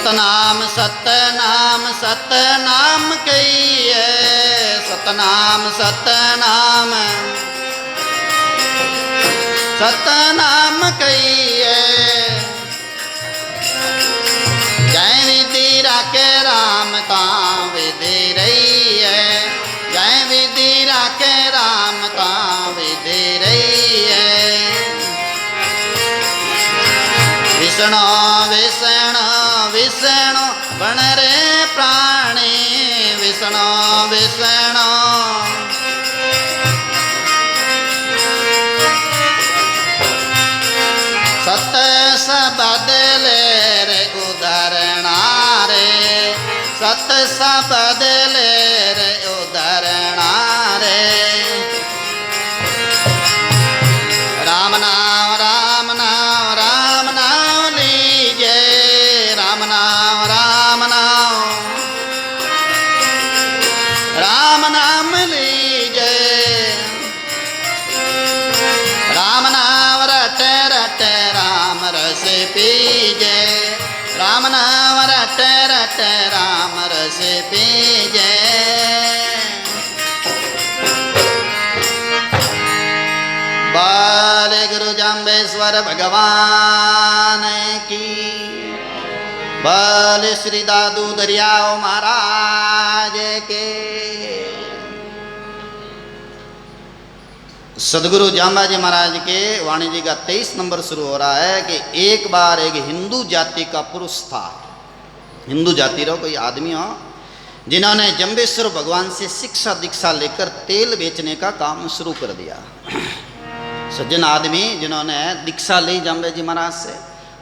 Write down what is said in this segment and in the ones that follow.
सतनाम सतनाम सतनाम कहिए, सतनाम सतनाम सतनाम कहिए। जय विधि राखे राम का विधि रही है, जय विधि राखे राम का विधि रही है। विष्णु विष्णु विष्णु बन रे प्राणी, विष्णु विष्णु सत सबदले रे उदाहरणा रे, सत सबदले रे उदाहरणा रे। राम नाम राम नाम राम नाम लीजे, राम नाम राम नाम राम नाम लीजे। राम नाम रटे रटे राम रस पीजे, राम नाम रटे रटे राम रस पीजे। बाले गुरु जाम्बेश्वर भगवान की, बाले श्री दादू दरियाओ महाराज के। सदगुरु जाम्बाजी महाराज के वाणी जी का 23 नंबर शुरू हो रहा है कि एक बार एक हिंदू जाति का पुरुष था, हिंदू जाति रो कोई आदमी हो, जिन्होंने जम्बेश्वर भगवान से शिक्षा दीक्षा लेकर तेल बेचने का काम शुरू कर दिया। सज्जन आदमी जिन्होंने दीक्षा ली जाम्बे जी महाराज से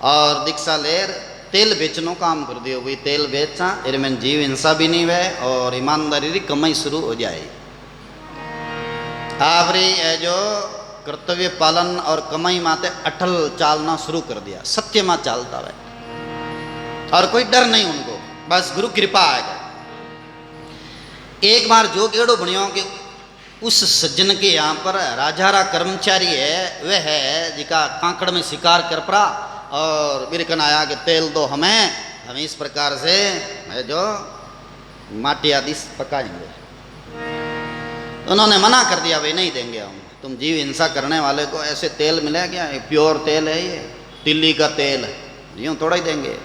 और दीक्षा ले तेल बेचनो काम कर दियो। वही तेल बेचा इनमें जीव हिंसा भी नहीं हुए और ईमानदारी की कमाई शुरू हो जाए। आवरी जो कर्तव्य पालन और कमाई माते अटल चालना शुरू कर दिया, सत्य में चालता है और कोई डर नहीं उनको, बस गुरु कृपा आएगा। एक बार जो गेड़ो बनियो कि उस सज्जन के यहाँ पर राजारा कर्मचारी है, वह है जिका कांकड़ में शिकार कर पड़ा और बिरकन आया कि तेल दो हमें, हम इस प्रकार से जो माटी आदि पकाएंगे। उन्होंने मना कर दिया, भाई नहीं देंगे हम, तुम जीव हिंसा करने वाले को ऐसे तेल मिले क्या, प्योर तेल है ये, तिल्ली का तेल है, यूँ थोड़ा ही देंगे,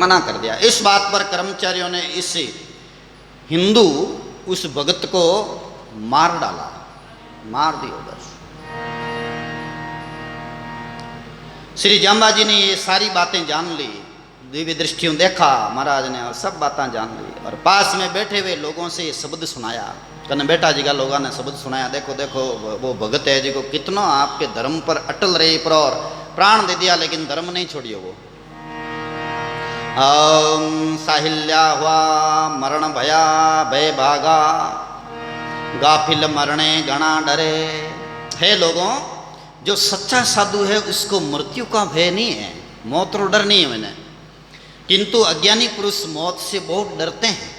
मना कर दिया। इस बात पर कर्मचारियों ने इस हिंदू उस भगत को मार डाला, मार दिया बस। श्री जाम्बाजी ने ये सारी बातें जान ली, दिव्य दृष्टियों देखा महाराज ने और सब बातें जान ली और पास में बैठे हुए लोगों से ये शब्द सुनाया। कने बेटा जी का लोगों ने शब्द सुनाया, देखो देखो वो भगत है जी को कितना आपके धर्म पर अटल रहे पर और प्राण दे दिया लेकिन धर्म नहीं छोड़िए वो। साहिल्या हुआ मरण भया भय भागा, गाफिल मरणे गणा डरे। है लोगों, जो सच्चा साधु है उसको मृत्यु का भय नहीं है, मौत और डर नहीं है मैंने, किंतु अज्ञानी पुरुष मौत से बहुत डरते हैं।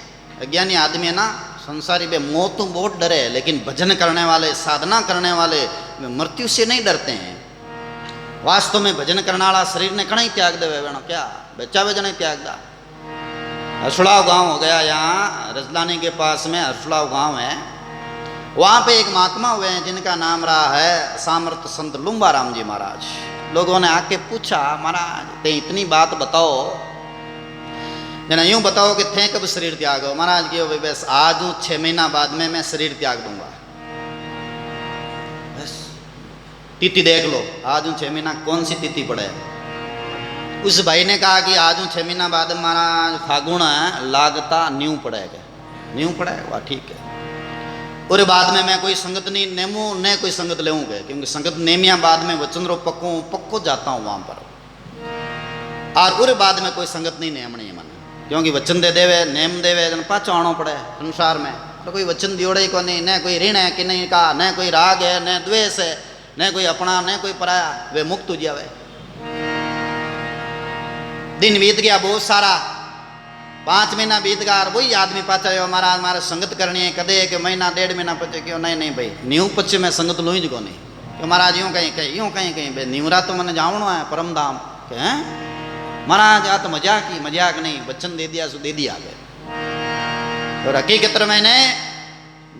अज्ञानी आदमी है ना, संसारी में मौत तो बहुत डरे, लेकिन भजन करने वाले साधना करने वाले मृत्यु से नहीं डरते हैं। वास्तव में भजन करने वाला शरीर ने कहीं त्याग दे वेणो क्या बच्चा बेचा नहीं त्याग दा। हरसुलाव गांव हो गया यहाँ रजलानी के पास में, हरसुलाव गांव है, वहाँ पे एक महात्मा हुए हैं जिनका नाम रहा है सामर्थ संत लुम्बाराम जी महाराज। लोगों ने आके पूछा, महाराज ते इतनी बात बताओ, जना यूँ बताओ कि थे कब शरीर त्याग हो। महाराज की बस आज हूँ 6 महीना बाद में मैं शरीर त्याग दूंगा, बस तिथि देख लो, आज हूँ 6 महीना कौन सी तिथि पड़े। उस भाई ने कहा कि आज हूँ 6 महीना बाद महाराज फागुन लागता न्यू पड़ेगा, न्यू पड़ेगा ठीक है। और बाद में मैं कोई संगत नहीं नेमू न कोई संगत लेऊंगा, क्योंकि संगत नेमिया बाद में वचन रो पक्को जाता हूँ वहाँ पर, और बाद में कोई संगत नहीं नेमनी है मन, क्योंकि वचन दे देवे नेम देवे जन पाछो आना पड़े संसार में, तो कोई वचन दियोड़े को नहीं, न कोई ऋण है कि नहीं का, न कोई राग है न द्वेष है, न कोई अपना न कोई पराया, वे मुक्त हो जावे। दिन बीत गया बहुत सारा, 5 महीना बीत गया और वही आदमी पाचा महाराज हमारे संगत करनी है, कदे एक महीना 1.5 महीना पचे क्यों नहीं भाई न्यू पचे में संगत लूँ को नहीं, क्यों महाराज यूँ कहीं यूँ कहीं भाई न्यूरा तो मैंने जावनो है परम धाम के हैं महाराज आ तो मजाक ही, मजाक नहीं, वचन दे दिया सो दे दिया गया। और हकीकत में मैंने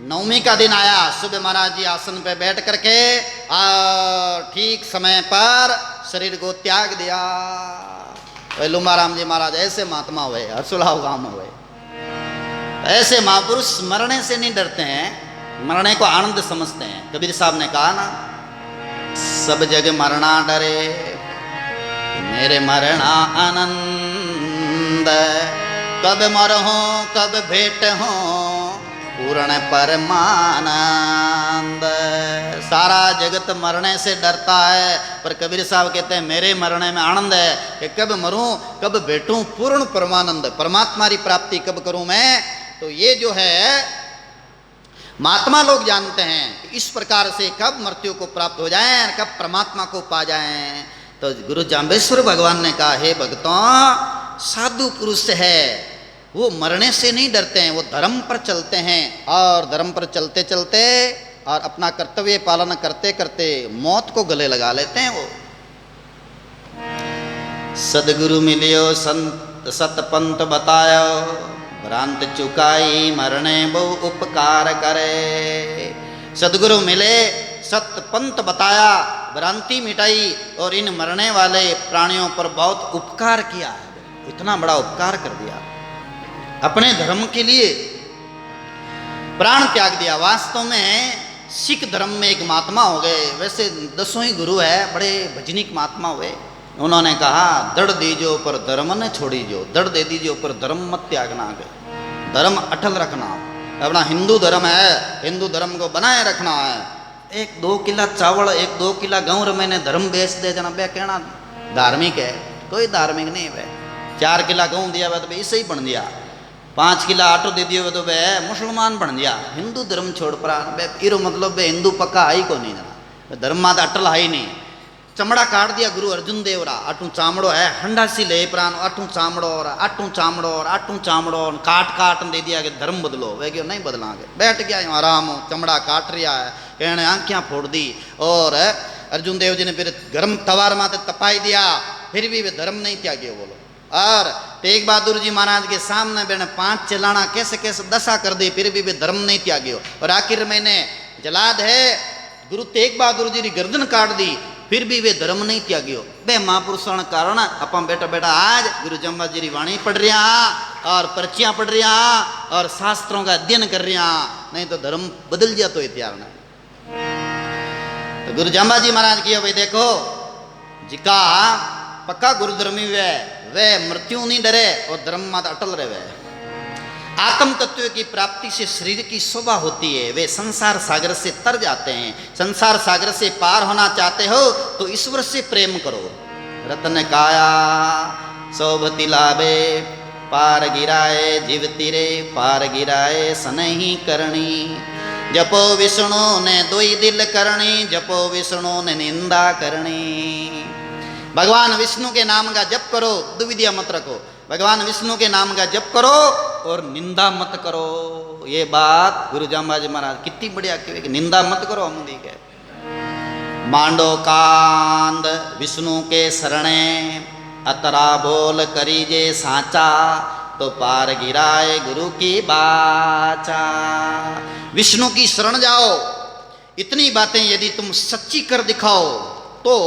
नवमी का दिन आया, सुबह महाराज जी आसन पे बैठ करके और ठीक समय पर शरीर को त्याग दिया। लुम्बाराम जी महाराज ऐसे महात्मा हुए, हरसुलाव गांव में हुए। ऐसे महापुरुष मरने से नहीं डरते हैं, मरने को आनंद समझते हैं। कबीर साहब ने कहा ना, सब जग मरना डरे, मेरे मरना आनंद, कब मरहूं कब भेंट हो पूर्ण परमानंद। सारा जगत मरने से डरता है, पर कबीर साहब कहते हैं मेरे मरने में आनंद है कि कब मरूं कब बैठूं पूर्ण परमानंद, परमात्मा की प्राप्ति कब करूं मैं। तो ये जो है महात्मा लोग जानते हैं कि इस प्रकार से कब मृत्यु को प्राप्त हो जाएं, कब परमात्मा को पा जाएं। तो गुरु जाम्बेश्वर भगवान ने कहा, हे भक्तों, साधु पुरुष है वो मरने से नहीं डरते हैं, वो धर्म पर चलते हैं और धर्म पर चलते चलते और अपना कर्तव्य पालन करते करते मौत को गले लगा लेते हैं। वो सदगुरु मिलियो संत सतपंथ बतायो, भ्रांत चुकाई मरने बहु उपकार करे। सदगुरु मिले, सतपंथ बताया, भ्रांति मिटाई और इन मरने वाले प्राणियों पर बहुत उपकार किया है। इतना बड़ा उपकार कर दिया, अपने धर्म के लिए प्राण त्याग दिया। वास्तव में सिख धर्म में एक महात्मा हो गए, वैसे 10 ही गुरु है, बड़े भजनिक महात्मा हुए। उन्होंने कहा, दृढ़ दीजो पर धर्म न छोड़ीजो, दृढ़ दे दीजो पर धर्म मत त्यागना, धर्म अटल रखना। अपना हिंदू धर्म है, हिंदू धर्म को बनाए रखना है। 1-2 किला चावल 1-2 किला गेहूं मैंने धर्म बेच दे जना, बे कहना धार्मिक है? कोई धार्मिक नहीं है। 4 किला गेहूं दिया वह तो भाई इससे ही बन दिया, 5 किला आटो दे दियो तो वह मुसलमान बन गया। हिंदू धर्म छोड़ पड़ा इरो मतलब वे हिंदू पक्का आई को नहीं जना, धर्म में तो अटल है ही नहीं। चमड़ा काट दिया गुरु अर्जुन देव रा, आटू चामड़ो है हंडासी ले प्राण, आटू चामड़ो और आटू चामड़ो और आटू चामड़ो और काट काट दे दिया कि धर्म बदलो। वे क्यों नहीं बदलांगे, बैठ गया आराम हो, चमड़ा काट रिया है, कहने आंखियां फोड़ दी। और अर्जुन देव जी ने फिर गर्म तवार माते तपाई दिया, फिर भी वे धर्म नहीं त्यागे। बोलो, और तेग बहादुर जी महाराज के सामने मैंने 5 चलाना कैसे कैसे दशा कर दी, फिर भी वे धर्म नहीं त्यागे। और आखिर मैंने जलाद है गुरु तेग बहादुर जी की गर्दन काट दी, फिर भी वे धर्म नहीं त्यागे। वे महापुरुषों के कारण अपा बेटा बेटा आज गुरु जाम्बा जी की वाणी पढ़ रहा और पर्चियां पढ़ रहा और शास्त्रों का अध्ययन कर रहा, नहीं तो धर्म बदल जाता तो तैयार नहीं। तो गुरु जाम्बा जी महाराज की भाई देखो, जिका पक्का गुरुधर्मी वे मृत्यु नहीं डरे और धर्म मात अटल रहे। आत्म तत्व की प्राप्ति से शरीर की शोभा होती है, वे संसार सागर से तर जाते हैं। संसार सागर से पार होना चाहते हो तो ईश्वर से प्रेम करो। रत्न काया शोभती लाभे, पार गिराए जीव तीरे, पार गिराए सनही करणी। जपो विष्णु ने दोई दिल करणी, जपो विष्णु ने निंदा करणी। भगवान विष्णु के नाम का जप करो, दुविधा मत रखो। भगवान विष्णु के नाम का जप करो और निंदा मत करो। ये बात गुरु जाम्बा जी महाराज कितनी बढ़िया कही कि निंदा मत करो। हम देखे मांडो कांद विष्णु के शरणे, अतरा बोल करीजे साचा, तो पार गिराए गुरु की बाचा। विष्णु की शरण जाओ, इतनी बातें यदि तुम सच्ची कर दिखाओ तो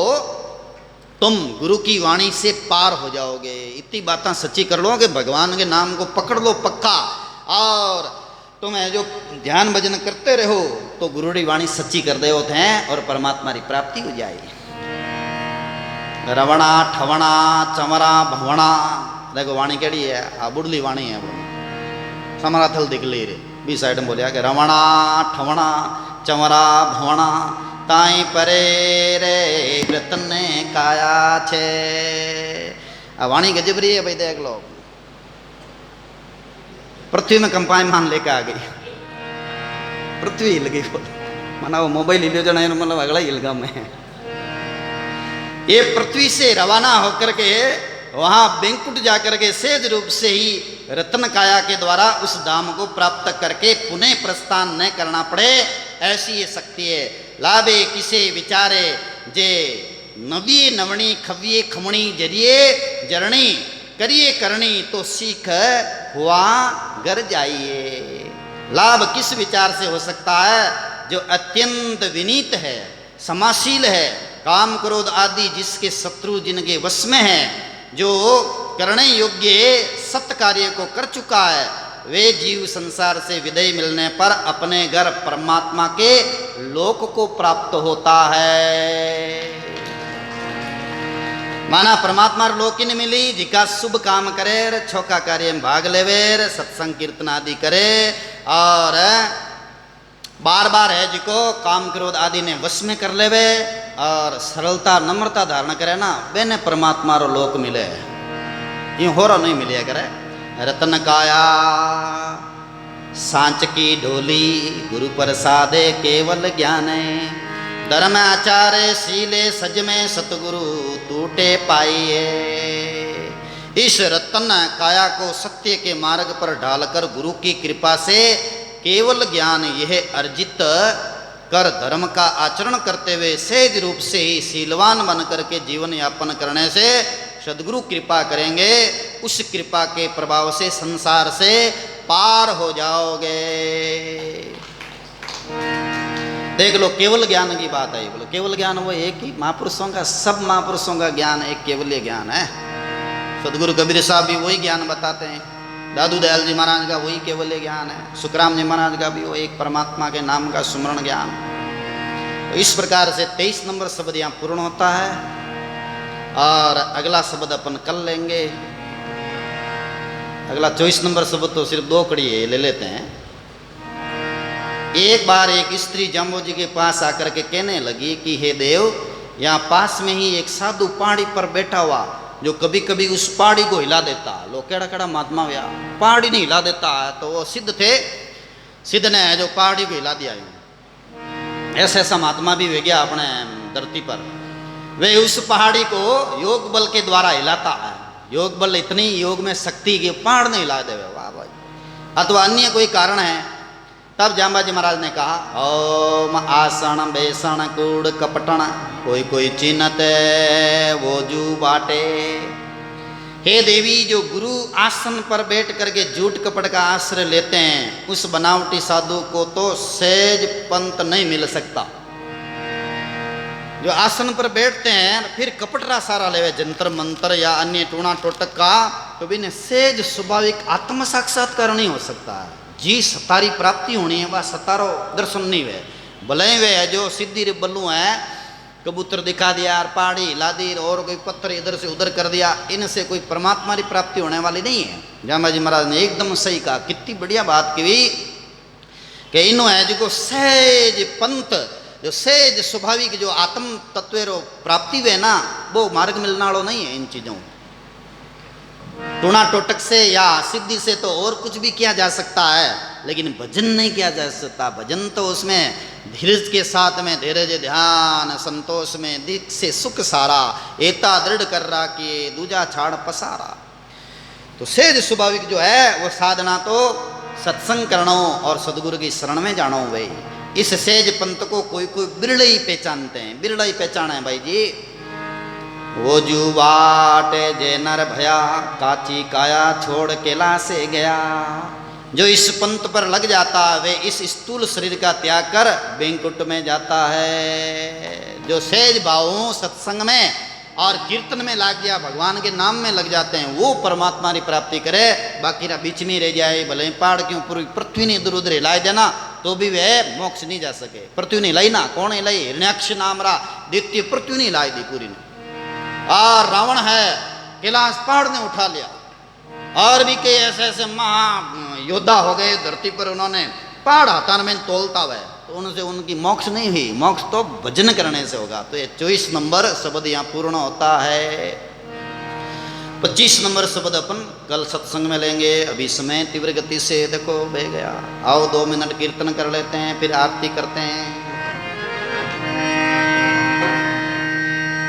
तुम गुरु की वाणी से पार हो जाओगे। इतनी बातें सच्ची कर लो कि भगवान के नाम को पकड़ लो पक्का, और तुम्हें जो ध्यान भजन करते रहो तो गुरु की वाणी सच्ची कर दे होते हैं और परमात्मा की प्राप्ति हो जाएगी। रवणा ठवणा चमरा भवणा, देखो वाणी केड़ी है, आ बुढ़ली वाणी है। समरा थल दिख ली रे बी साइड में बोलिया कि रवणा ठवणा चमरा भवणा, ताई परे रे व्रतन काया छे। आ वाणी गजबरी है भाई, देख लो। पृथ्वी में कंपाई मान लेके आ गई, पृथ्वी हिल गई। माना वो मोबाइल हिलो जना मतलब अगला ही हिलगा में। ये पृथ्वी से रवाना होकर के वहां बैंकुट जाकर के सहज रूप से ही रत्न काया के द्वारा उस धाम को प्राप्त करके पुनः प्रस्थान न करना पड़े, ऐसी ये शक्ति है। लाभे किसे विचारे जे नवी नवणी खविये खमणी जरिए जरणी करिए करनी तो सीख हुआ घर जाइए। लाभ किस विचार से हो सकता है? जो अत्यंत विनीत है, समाशील है, काम क्रोध आदि जिसके शत्रु जिनके वश में है, जो करने योग्य सत्य कार्य को कर चुका है, वे जीव संसार से विदाई मिलने पर अपने घर परमात्मा के लोक को प्राप्त होता है। माना परमात्मा लोक ही नहीं मिली, जिका शुभ काम करे, छोका कार्य में भाग लेवे, सत्संग कीर्तन आदि करे, और बार बार है जिको काम क्रोध आदि ने वश में कर लेवे और सरलता नम्रता धारण करे ना, बेने परमात्मा रो लोक मिले। यूं हो रहा नहीं मिले करे। रतन काया सांच की ढोली, गुरु प्रसादे केवल ज्ञान, धर्म आचार्य शीले सज में सतगुरु टूटे पाइए। इस रतन काया को सत्य के मार्ग पर ढालकर गुरु की कृपा से केवल ज्ञान यह अर्जित कर धर्म का आचरण करते हुए सहज रूप से ही शीलवान बन करके जीवन यापन करने से सदगुरु कृपा करेंगे। उस कृपा के प्रभाव से संसार से पार हो जाओगे। देख लो, केवल ज्ञान की बात है। बोलो केवल ज्ञान वो एक ही महापुरुषों का, सब महापुरुषों का ज्ञान एक केवल ज्ञान है। सदगुरु कबीर साहब भी वही ज्ञान बताते हैं, दादू दयाल जी महाराज का वही केवल ज्ञान है, सुखराम जी महाराज का भी वो एक परमात्मा के नाम का सुमरण ज्ञान। तो इस प्रकार से 23 नंबर शब्द यहाँ पूर्ण होता है और अगला शब्द अपन कल लेंगे। अगला 24 नंबर शब्द तो सिर्फ 2 कड़ी है, ले लेते हैं। एक बार एक स्त्री जाम्बो जी के पास आकर के कहने लगी कि हे देव, यहाँ पास में ही एक साधु पहाड़ी पर बैठा हुआ जो कभी कभी उस पहाड़ी को हिला देता। लोग केड़ा केड़ा महात्मा व्या पहाड़ी नहीं हिला देता है, तो वो सिद्ध थे, सिद्ध ने जो पहाड़ी को हिला दिया। ऐसा ऐसा महात्मा भी वे गया अपने धरती पर। वे उस पहाड़ी को योग बल के द्वारा हिलाता है। योग बल इतनी योग में शक्ति कि पहाड़ नहीं हिला देवे। वाह भाई। अथवा अन्य कोई कारण है। तब जाम्बाजी महाराज ने कहा, ओम आसन बेसन कूड़ कपटन कोई कोई चिन्हत वो जू बाटे। हे देवी, जो गुरु आसन पर बैठ करके झूठ कपट का आश्रय लेते हैं, उस बनावटी साधु को तो सहज पंथ नहीं मिल सकता। जो आसन पर बैठते हैं फिर कपटरा सारा लेवे, जंतर मंत्र या अन्य टूणा टोटक का, तो भी सहज स्वाभाविक आत्म साक्षात्कार नहीं हो सकता है। जी सतारी प्राप्ति होनी है, वह सतारो दर्शन नहीं हुए। भले वे है जो सिद्धि रे बल्लू है, कबूतर दिखा दिया और पहाड़ी हिला दी और कोई पत्थर इधर से उधर कर दिया, इनसे कोई परमात्मा की प्राप्ति होने वाली नहीं है। जाम्बाजी महाराज ने एकदम सही कहा, कितनी बढ़िया बात की कि इन्हों है जो सहज पंथ, जो सहज स्वाभाविक जो आत्म तत्व प्राप्ति हुए ना, वो मार्ग मिलने वालों नहीं है। इन चीजों टूणा टोटक से या सिद्धि से तो और कुछ भी किया जा सकता है, लेकिन भजन नहीं किया जा सकता। भजन तो उसमें धीरज के साथ में धीरज ध्यान संतोष में दिख से सुख सारा एता दृढ़ कर रहा कि दूजा छाड़ पसारा। तो सहज स्वाभाविक जो है वो साधना तो सत्संग करणो और सदगुरु की शरण में जानो भाई। इस सहज पंथ को कोई कोई बिरले ही पहचानते हैं, बिरला ही पहचाना है भाई जी। वो जू बाटे जे नर भया काची काया छोड़ केला से गया। जो इस पंथ पर लग जाता है वे इस स्थूल शरीर का त्याग कर बैंकुट में जाता है। जो सहज भावों सत्संग में और कीर्तन में लग गया, भगवान के नाम में लग जाते हैं, वो परमात्मा की प्राप्ति करे। बाकी ना बीच में रह जाए, भले पहाड़ के ऊपर पृथ्वी ने इधर उधर हिलाई देना तो भी वह मोक्ष नहीं जा सके। पृथ्वी ने हिलाई ना, कौन हिलाई? हिरण्याक्ष नाम रहा द्वितीय पृथ्वी ने हिलाई दी पूरी ने। और रावण है कैलाश पहाड़ ने उठा लिया। और भी कई ऐसे ऐसे महा योद्धा हो गए धरती पर, उन्होंने पहाड़ हाथान में तोलता हुआ, तो उनसे उनकी मोक्ष नहीं हुई। मोक्ष तो भजन करने से होगा। तो ये 24 नंबर शब्द यहाँ पूर्ण होता है। 25 नंबर शब्द अपन कल सत्संग में लेंगे। अभी समय तीव्र गति से देखो बह गया। आओ 2 मिनट कीर्तन कर लेते हैं, फिर आरती करते हैं।